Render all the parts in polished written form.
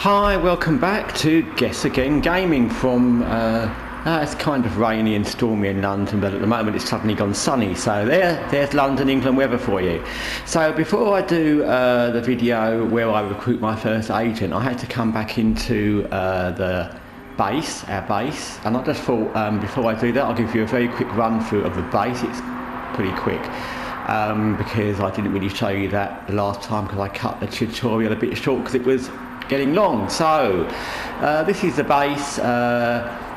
Hi, welcome back to Guessagaingaming from, it's kind of rainy and stormy in London, but at the moment it's suddenly gone sunny, so there's London, England weather for you. So before I do the video where I recruit my first agent, I had to come back into our base, and I just thought before I do that I'll give you a very quick run through of the base. It's pretty quick. Because I didn't really show you that the last time because I cut the tutorial a bit short because it was getting long. So this is the base.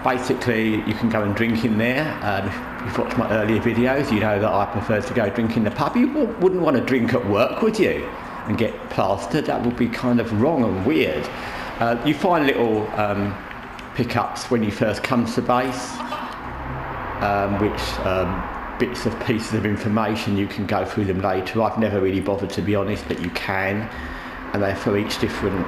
Basically you can go and drink in there. If you've watched my earlier videos you know that I prefer to go drink in the pub. You wouldn't want to drink at work, would you, and get plastered? That would be kind of wrong and weird. You find little pickups when you first come to base, bits of pieces of information. You can go through them later. I've never really bothered, to be honest, but you can, and they're for each different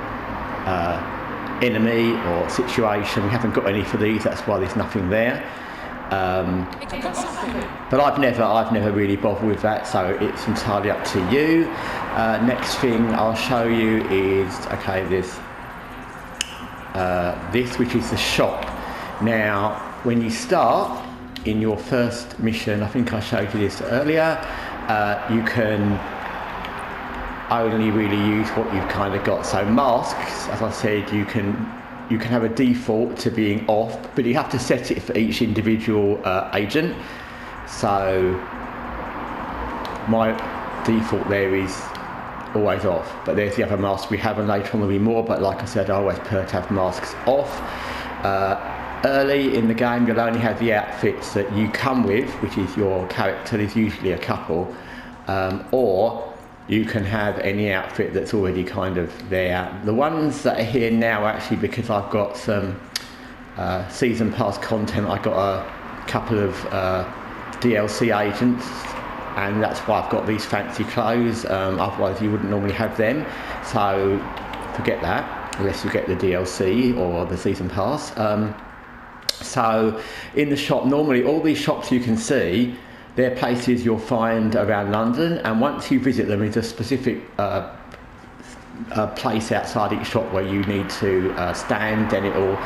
enemy or situation. We haven't got any for these, that's why there's nothing there. But I've never really bothered with that, so it's entirely up to you. Next thing I'll show you is, okay, this which is the shop. Now when you start in your first mission, I think I showed you this earlier, you can only really use what you've kind of got. So masks, as I said, you can have a default to being off, but you have to set it for each individual agent. So my default there is always off, but there's the other mask we have, and later on there'll be more, but like I said, I always prefer to have masks off. Early in the game you'll only have the outfits that you come with, which is your character. There's usually a couple, or you can have any outfit that's already kind of there. The ones that are here now are actually because I've got some season pass content. I got a couple of DLC agents, and that's why I've got these fancy clothes. Otherwise you wouldn't normally have them, so forget that unless you get the DLC or the season pass. So in the shop, normally all these shops you can see, they're places you'll find around London, and once you visit them, there's a specific place outside each shop where you need to stand, and it'll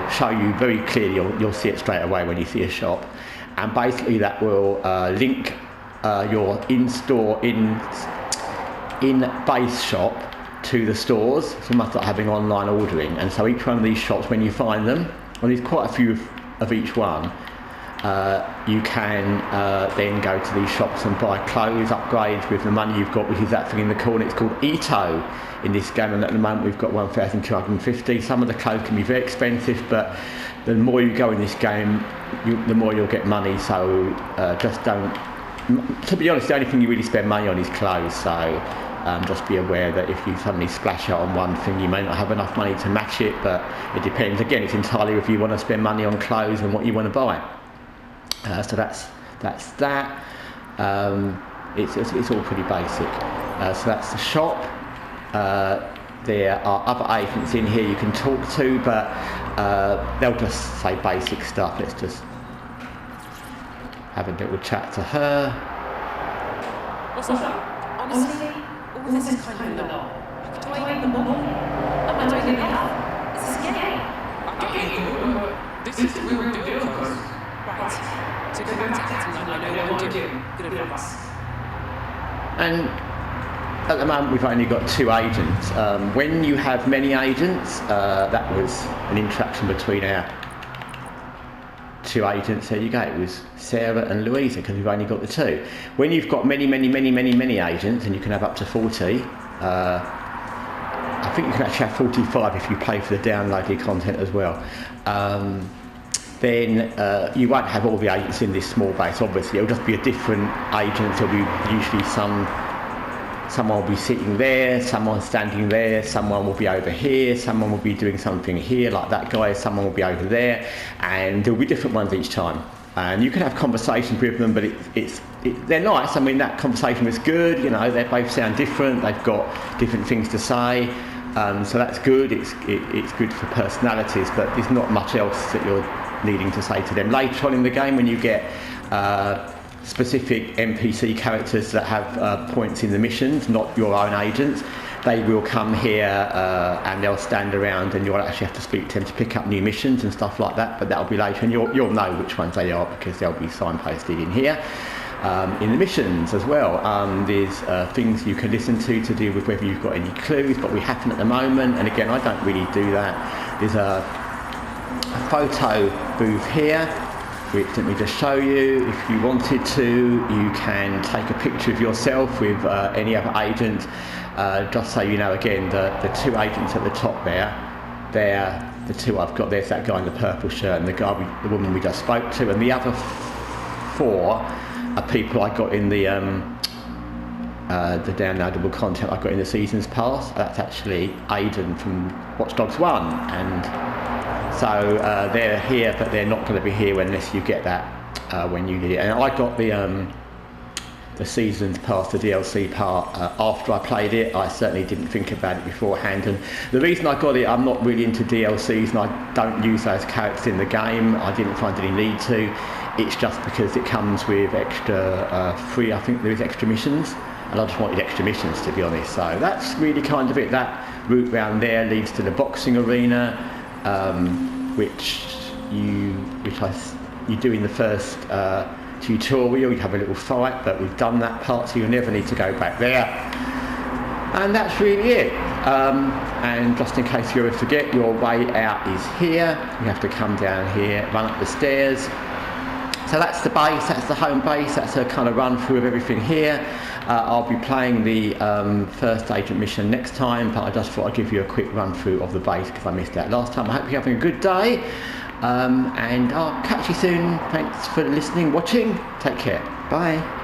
show you very clearly. You'll see it straight away when you see a shop, and basically that will link your in-store, in-base shop to the stores. So you must start having online ordering, and so each one of these shops, when you find them, well, there's quite a few of each one, you can then go to these shops and buy clothes, upgrades with the money you've got, which is that thing in the corner. It's called Ito in this game, and at the moment we've got 1,250. Some of the clothes can be very expensive, but the more you go in this game, the more you'll get money, so just don't, to be honest, the only thing you really spend money on is clothes, so just be aware that if you suddenly splash out on one thing, you may not have enough money to match it, but it depends. Again, it's entirely if you want to spend money on clothes and what you want to buy. So that's that. It's all pretty basic. So that's the shop. There are other agents in here you can talk to, but they'll just say basic stuff. Let's just have a little chat to her. Honestly, all this is kind of a lot. Do I even bother? Am I doing enough? Is this gay? This is the real deal. Right. So go back to acting like I know what I'm doing. Good advice. And at the moment we've only got 2 agents. When you have many agents, that was an interaction between our 2 agents. There you go, it was Sarah and Louisa, because we've only got the 2. When you've got many agents, and you can have up to 40, I think you can actually have 45 if you pay for the downloaded content as well. Then you won't have all the agents in this small base, obviously. It'll just be a different agent. There'll be usually someone will be sitting there, someone standing there, someone will be over here, someone will be doing something here, like that guy, someone will be over there, and there'll be different ones each time. And you can have conversations with them, but they're nice. I mean, that conversation was good, you know, they both sound different, they've got different things to say, so that's good. It's good for personalities, but there's not much else that you're needing to say to them. Later on in the game, when you get specific NPC characters that have points in the missions, not your own agents, they will come here and they'll stand around, and you'll actually have to speak to them to pick up new missions and stuff like that, but that'll be later, and you'll know which ones they are because they'll be signposted in here. In the missions as well, there's things you can listen to deal with whether you've got any clues, but we haven't at the moment, and again, I don't really do that. There's a photo booth here, which let me just show you. If you wanted to, you can take a picture of yourself with any other agent. Just so you know, again, the two agents at the top there, they're the two I've got. There's that guy in the purple shirt and the woman we just spoke to, and the other four are people I got in the downloadable content I got in the seasons pass. That's actually Aiden from Watch Dogs 1, and so they're here, but they're not going to be here unless you get that when you get it. And I got the seasons pass, the DLC part, after I played it. I certainly didn't think about it beforehand, and the reason I got it, I'm not really into DLCs and I don't use those characters in the game. I didn't find any need to. It's just because it comes with extra free, I think there is extra missions, and I just wanted extra missions, to be honest. So that's really kind of it. That route round there leads to the boxing arena, which you do in the first tutorial. You have a little fight, but we've done that part, so you'll never need to go back there. And that's really it. And just in case you ever forget, your way out is here. You have to come down here, run up the stairs. So that's the base, that's the home base, that's a kind of run through of everything here. I'll be playing the first agent mission next time, but I just thought I'd give you a quick run through of the base because I missed that last time. I hope you're having a good day, and I'll catch you soon. Thanks for listening, watching. Take care. Bye.